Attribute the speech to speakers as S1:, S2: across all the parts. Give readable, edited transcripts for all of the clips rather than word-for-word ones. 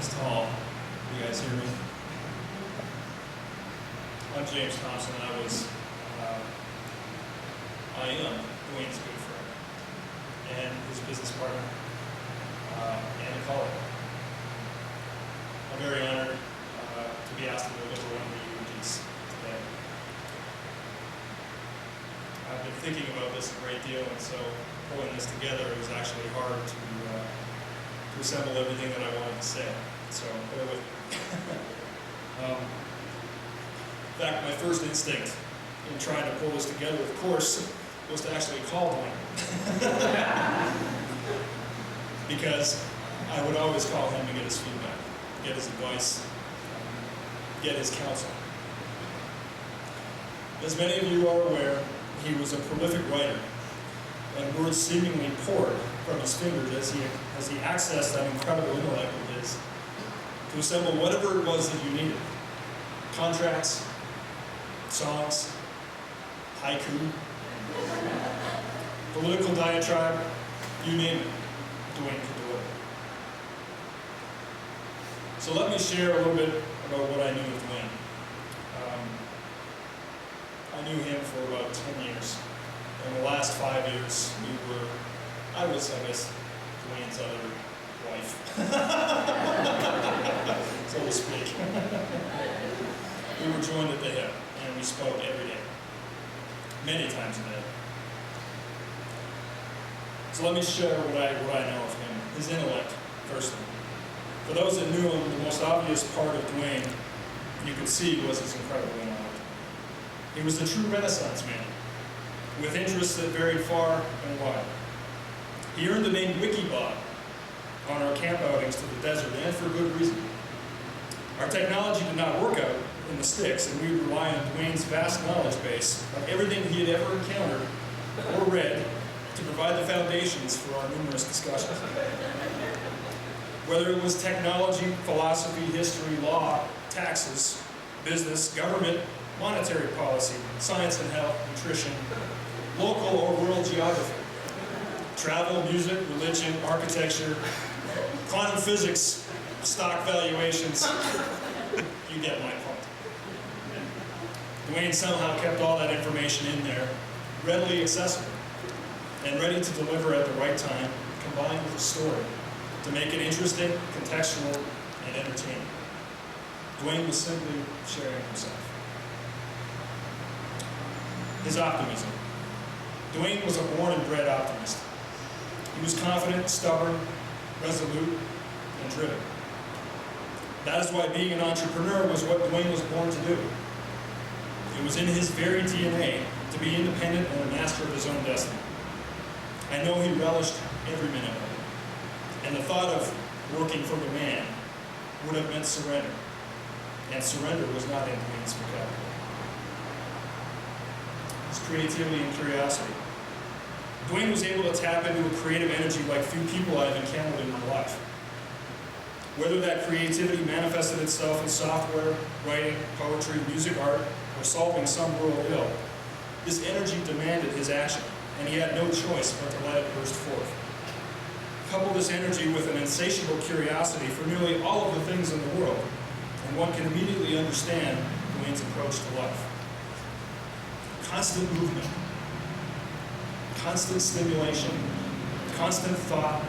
S1: this tall. You guys hear me? I'm James Thompson. I am Dwayne's good friend and his business partner and a colleague. I'm very honored to be asked to deliver one of the eulogies today. I've been thinking about this a great deal, and so pulling this together, it was actually hard to assemble everything that I wanted to say. So bear with me. In fact, my first instinct in trying to pull this together, of course, was to actually call Dwayne. Because I would always call him to get his feedback, get his advice, get his counsel. As many of you are aware, he was a prolific writer, and words seemingly poured from his fingers as he accessed that incredible intellect of his to assemble whatever it was that you needed. Contracts, songs, haiku, political diatribe, you name it, Dwayne could deliver. So let me share a little bit about what I knew of Dwayne. I knew him for about 10 years. In the last 5 years, I was, Dwayne's other wife, so to speak. We were joined at the hip, and we spoke every day, many times a day. So let me share what I know of him, his intellect, firstly. For those that knew him, the most obvious part of Dwayne, you could see, was his incredible intellect. He was the true Renaissance man, with interests that varied far and wide. He earned the name Wikibob on our camp outings to the desert, and for good reason. Our technology did not work out in the sticks, and we would rely on Dwayne's vast knowledge base of everything he had ever encountered or read to provide the foundations for our numerous discussions. Whether it was technology, philosophy, history, law, taxes, business, government, monetary policy, science and health, nutrition, local or world geography, travel, music, religion, architecture, quantum physics, stock valuations, you get my point. Dwayne somehow kept all that information in there, readily accessible, and ready to deliver at the right time, combined with a story, to make it interesting, contextual, and entertaining. Dwayne was simply sharing himself. His optimism. Dwayne was a born and bred optimist. He was confident, stubborn, resolute, and driven. That is why being an entrepreneur was what Dwayne was born to do. It was in his very DNA to be independent and a master of his own destiny. I know he relished every minute of it. And the thought of working for the man would have meant surrender. And surrender was not in Dwayne's vocabulary. His creativity and curiosity. Dwayne was able to tap into a creative energy like few people I've encountered in my life. Whether that creativity manifested itself in software, writing, poetry, music, art, or solving some world ill, this energy demanded his action, and he had no choice but to let it burst forth. Couple this energy with an insatiable curiosity for nearly all of the things in the world, and one can immediately understand Dwayne's approach to life. Constant movement, constant stimulation, constant thought,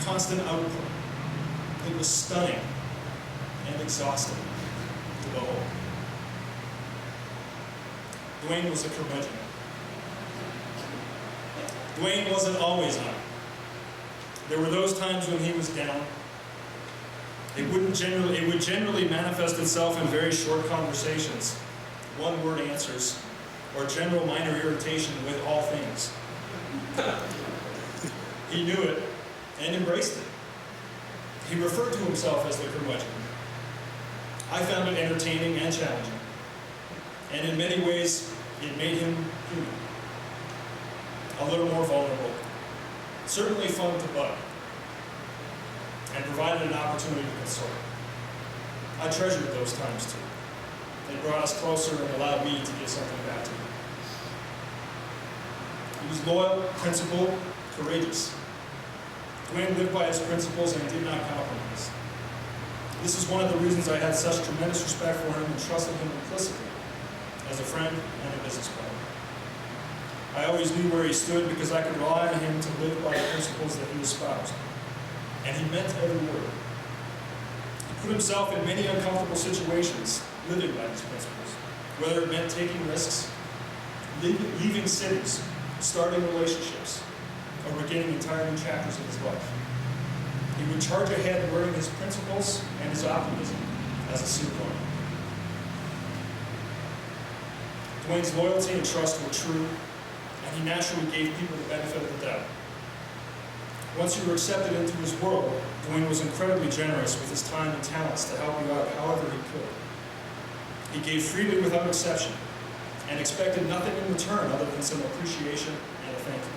S1: constant output. It was stunning and exhausting to behold. Dwayne was a curmudgeon. Dwayne wasn't always on. There were those times when he was down. It would generally manifest itself in very short conversations, one-word answers, or general minor irritation with all things. He knew it and embraced it. He referred to himself as the curmudgeon. I found it entertaining and challenging, and in many ways, it made him human. A little more vulnerable, certainly fun to bug, and provided an opportunity to console. I treasured those times too. They brought us closer and allowed me to give something back to him. He was loyal, principled, courageous. Dwayne lived by his principles and did not compromise. This is one of the reasons I had such tremendous respect for him and trusted him implicitly as a friend and a business partner. I always knew where he stood because I could rely on him to live by the principles that he espoused. And he meant every word. He put himself in many uncomfortable situations living by these principles, whether it meant taking risks, leaving cities, starting relationships, or beginning entire new chapters of his life. He would charge ahead wearing his principles and his optimism as a seal coin. Dwayne's loyalty and trust were true, and he naturally gave people the benefit of the doubt. Once you were accepted into his world, Dwayne was incredibly generous with his time and talents to help you out however he could. He gave freely without exception, and expected nothing in return other than some appreciation and a thank you.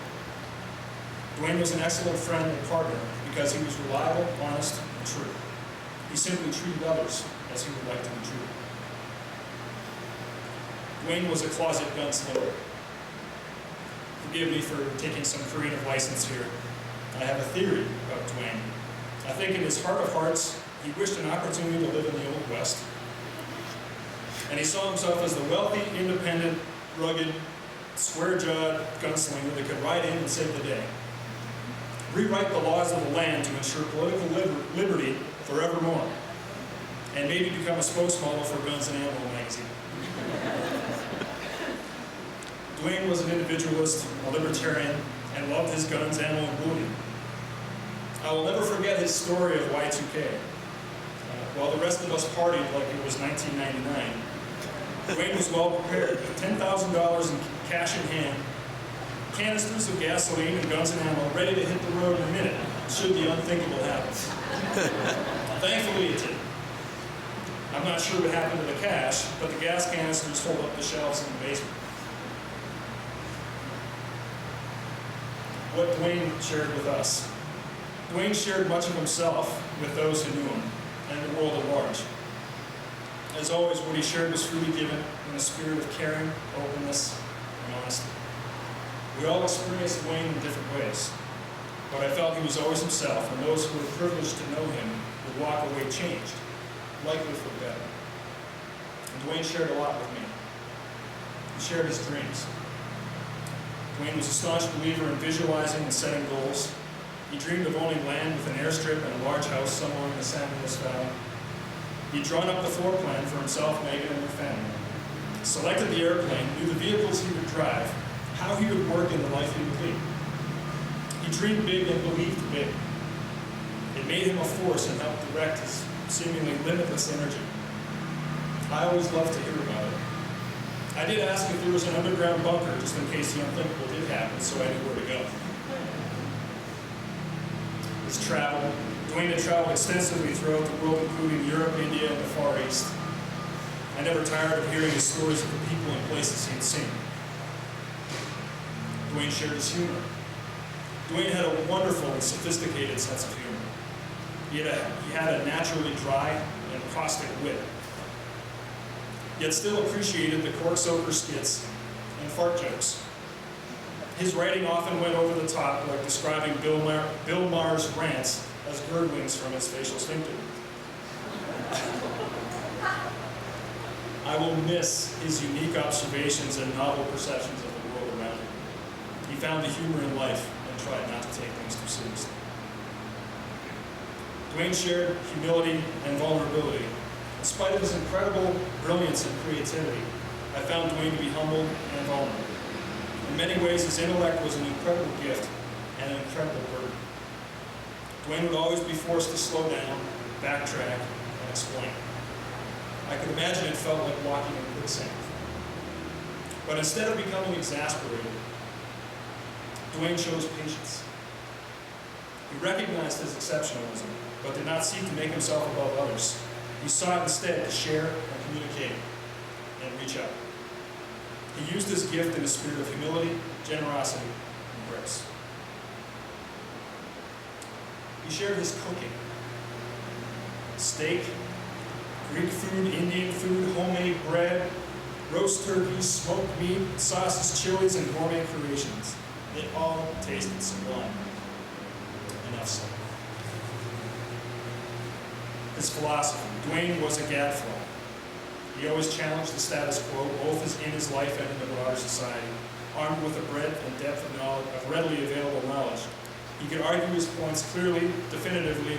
S1: Dwayne was an excellent friend and partner because he was reliable, honest, and true. He simply treated others as he would like to be treated. Dwayne was a closet gunslinger. Forgive me for taking some creative license here. I have a theory about Dwayne. I think in his heart of hearts, he wished an opportunity to live in the Old West. And he saw himself as the wealthy, independent, rugged, square-jawed gunslinger that could ride in and save the day. Rewrite the laws of the land to ensure political liberty forevermore. And maybe become a spokesmodel for Guns and Ammo magazine. Dwayne was an individualist, a libertarian, and loved his guns, ammo, and bullion. I will never forget his story of Y2K. While the rest of us partied like it was 1999, Dwayne was well prepared, with $10,000 in cash in hand, canisters of gasoline and guns and ammo ready to hit the road in a minute, should the unthinkable happen. Thankfully it did. I'm not sure what happened to the cash, but the gas canisters filled up the shelves in the basement. What Dwayne shared with us. Dwayne shared much of himself with those who knew him and the world at large. As always, what he shared was freely given in a spirit of caring, openness, and honesty. We all experienced Dwayne in different ways, but I felt he was always himself, and those who were privileged to know him would walk away changed, likely for the better. And Dwayne shared a lot with me. He shared his dreams. Dwayne was a staunch believer in visualizing and setting goals. He dreamed of owning land with an airstrip and a large house somewhere in the San Luis Valley. He'd drawn up the floor plan for himself, Megan, and their family. Selected the airplane, knew the vehicles he would drive, how he would work in the life he would lead. He dreamed big and believed big. It made him a force and helped direct his seemingly limitless energy. I always loved to hear about it. I did ask if there was an underground bunker just in case the unthinkable did happen, so I knew where to go. His travel. Dwayne had traveled extensively throughout the world, including Europe, India, and the Far East. I never tired of hearing his stories of the people and places he had seen. Dwayne shared his humor. Dwayne had a wonderful and sophisticated sense of humor. He had a naturally dry and caustic wit, yet still appreciated the cork-soaker skits and fart jokes. His writing often went over the top, like describing Bill Maher's rants as gurglings from his facial sphincter. I will miss his unique observations and novel perceptions of the world around him. He found the humor in life and tried not to take things too seriously. Dwayne shared humility and vulnerability. In spite of his incredible brilliance and creativity, I found Dwayne to be humble and vulnerable. In many ways, his intellect was an incredible gift and an incredible burden. Dwayne would always be forced to slow down, backtrack, and explain. I could imagine it felt like walking in quicksand. But instead of becoming exasperated, Dwayne chose patience. He recognized his exceptionalism, but did not seek to make himself above others. He sought instead to share and communicate and reach out. He used his gift in a spirit of humility, generosity, and grace. He shared his cooking. Steak, Greek food, Indian food, homemade bread, roast turkeys, smoked meat, sauces, chilies, and gourmet creations. They all tasted sublime. Enough said. his philosophy. Dwayne was a gadfly. He always challenged the status quo, both in his life and in the broader society. Armed with a breadth and depth of knowledge, of readily available knowledge, he could argue his points clearly, definitively,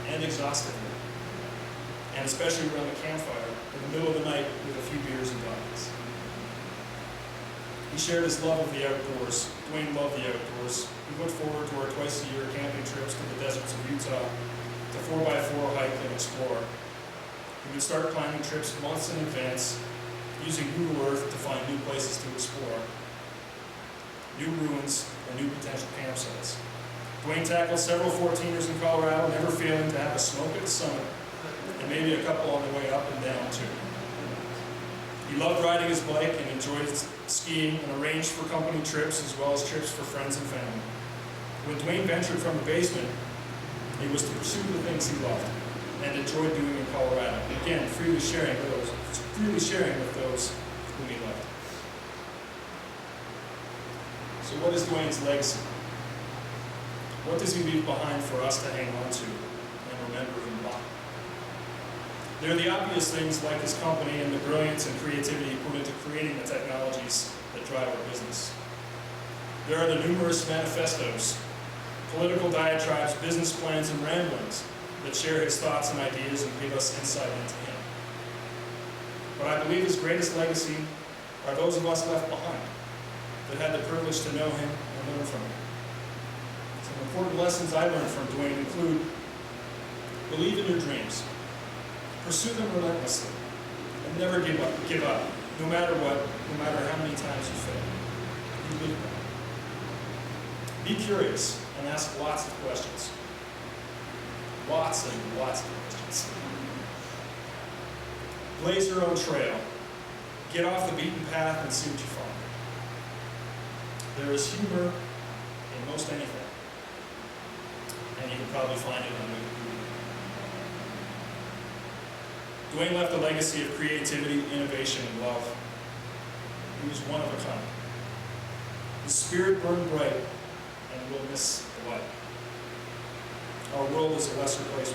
S1: and exhaustively, and especially around the campfire in the middle of the night with a few beers and donuts. He shared his love of the outdoors. Dwayne loved the outdoors. We looked forward to our twice-a-year camping trips to the deserts of Utah to 4x4 hike and explore. We would start planning trips months in advance, using Google Earth to find new places to explore, new ruins, and new potential campsites. Dwayne tackled several 14ers in Colorado, never failing to have a smoke at the summit, and maybe a couple on the way up and down too. He loved riding his bike and enjoyed skiing and arranged for company trips as well as trips for friends and family. When Dwayne ventured from the basement, it was to pursue the things he loved and enjoyed doing in Colorado. And again, freely sharing with those whom he loved. So what is Dwayne's legacy? What does he leave behind for us to hang on to and remember him by? There are the obvious things like his company and the brilliance and creativity he put into creating the technologies that drive our business. There are the numerous manifestos, political diatribes, business plans, and ramblings that share his thoughts and ideas and give us insight into him. But I believe his greatest legacy are those of us left behind that had the privilege to know him and learn from him. Some important lessons I learned from Dwayne include: believe in your dreams, pursue them relentlessly, and never give up, no matter what, no matter how many times you fail. You believe that. Be curious and ask lots of questions. Lots and lots of questions. Blaze your own trail. Get off the beaten path and see what you find. There is humor in most anything, and you can probably find it on Wikipedia. Dwayne left a legacy of creativity, innovation, and love. He was one of a kind. His spirit burned bright, and we'll miss the light. Our world is a lesser place